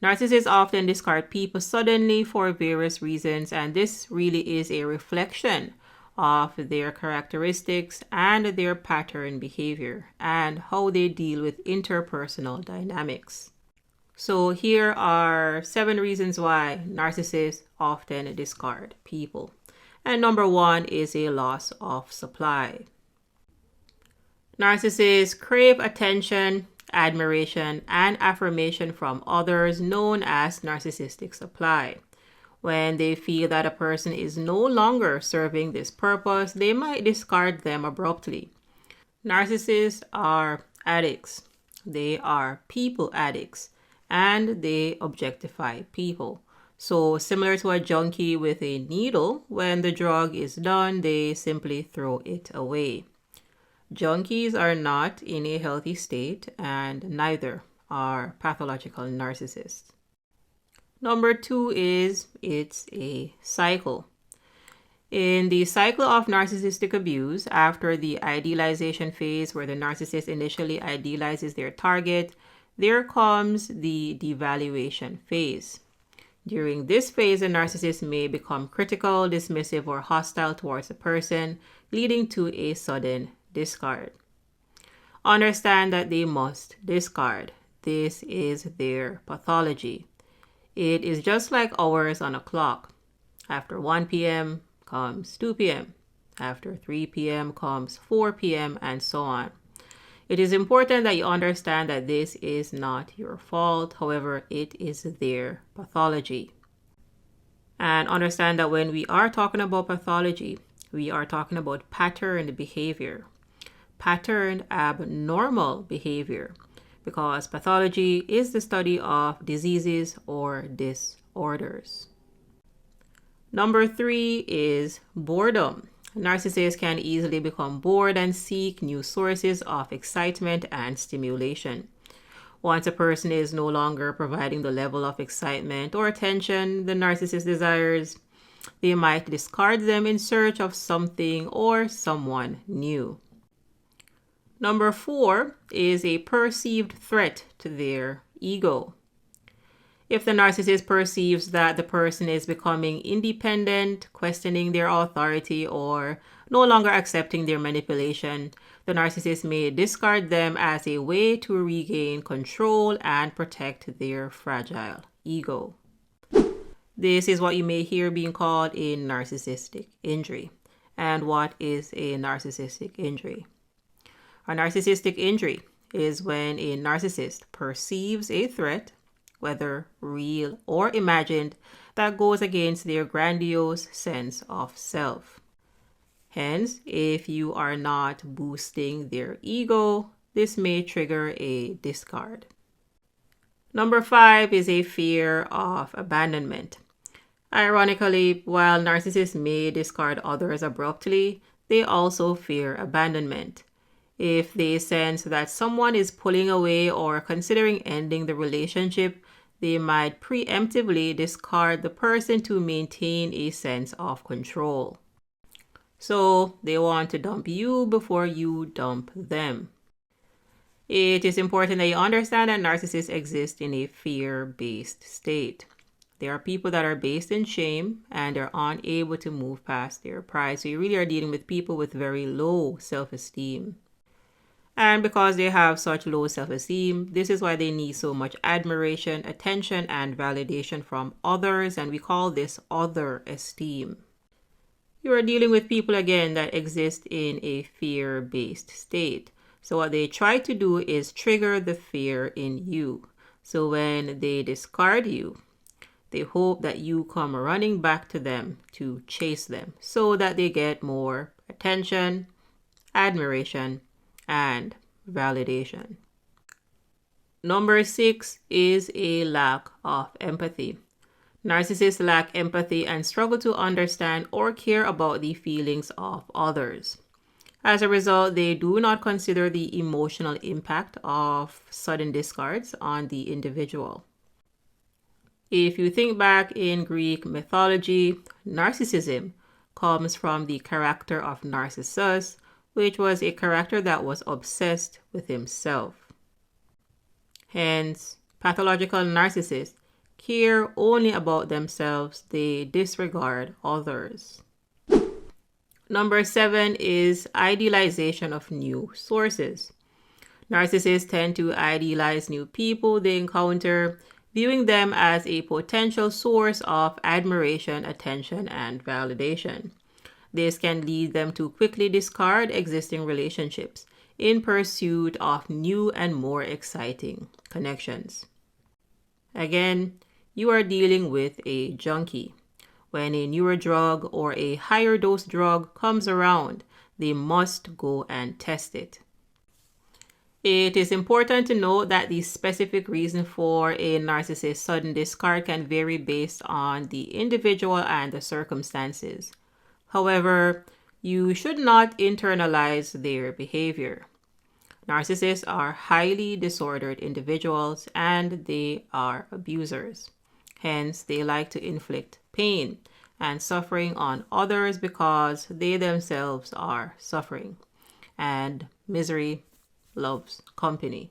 Narcissists often discard people suddenly for various reasons, and this really is a reflection of their characteristics and their pattern behavior and how they deal with interpersonal dynamics. So here are 7 reasons why narcissists often discard people. And number 1 is a loss of supply. Narcissists crave attention, admiration, and affirmation from others, known as narcissistic supply. When they feel that a person is no longer serving this purpose, they might discard them abruptly. Narcissists are addicts. They are people addicts, and they objectify people. So similar to a junkie with a needle, when the drug is done, they simply throw it away. Junkies are not in a healthy state, and neither are pathological narcissists. Number 2 is it's a cycle. In the cycle of narcissistic abuse, after the idealization phase where the narcissist initially idealizes their target, there comes the devaluation phase. During this phase, the narcissist may become critical, dismissive, or hostile towards a person, leading to a sudden discard. Understand that they must discard. This is their pathology. It is just like hours on a clock. After 1 p.m. comes 2 p.m. After 3 p.m. comes 4 p.m. and so on. It is important that you understand that this is not your fault. However, it is their pathology. And understand that when we are talking about pathology, we are talking about patterned behavior. Patterned abnormal behavior. Because pathology is the study of diseases or disorders. Number 3 is boredom. Narcissists can easily become bored and seek new sources of excitement and stimulation. Once a person is no longer providing the level of excitement or attention the narcissist desires, they might discard them in search of something or someone new. Number 4 is a perceived threat to their ego. If the narcissist perceives that the person is becoming independent, questioning their authority, or no longer accepting their manipulation, the narcissist may discard them as a way to regain control and protect their fragile ego. This is what you may hear being called a narcissistic injury. And what is a narcissistic injury? A narcissistic injury is when a narcissist perceives a threat, whether real or imagined, that goes against their grandiose sense of self. Hence, if you are not boosting their ego, this may trigger a discard. Number 5 is a fear of abandonment. Ironically, while narcissists may discard others abruptly, they also fear abandonment. If they sense that someone is pulling away or considering ending the relationship, they might preemptively discard the person to maintain a sense of control. So they want to dump you before you dump them. It is important that you understand that narcissists exist in a fear-based state. There are people that are based in shame and are unable to move past their pride. So you really are dealing with people with very low self-esteem. And because they have such low self-esteem, this is why they need so much admiration, attention, and validation from others. And we call this other esteem. You are dealing with people, again, that exist in a fear-based state. So what they try to do is trigger the fear in you. So when they discard you, they hope that you come running back to them to chase them so that they get more attention, admiration, and validation. Number 6 is a lack of empathy. Narcissists lack empathy and struggle to understand or care about the feelings of others. As a result, they do not consider the emotional impact of sudden discards on the individual. If you think back in Greek mythology, narcissism comes from the character of Narcissus, which was a character that was obsessed with himself. Hence, pathological narcissists care only about themselves. They disregard others. Number 7 is idealization of new sources. Narcissists tend to idealize new people they encounter, viewing them as a potential source of admiration, attention, and validation. This can lead them to quickly discard existing relationships in pursuit of new and more exciting connections. Again, you are dealing with a junkie. When a newer drug or a higher dose drug comes around, they must go and test it. It is important to note that the specific reason for a narcissist's sudden discard can vary based on the individual and the circumstances. However, you should not internalize their behavior. Narcissists are highly disordered individuals and they are abusers. Hence, they like to inflict pain and suffering on others because they themselves are suffering. And misery loves company.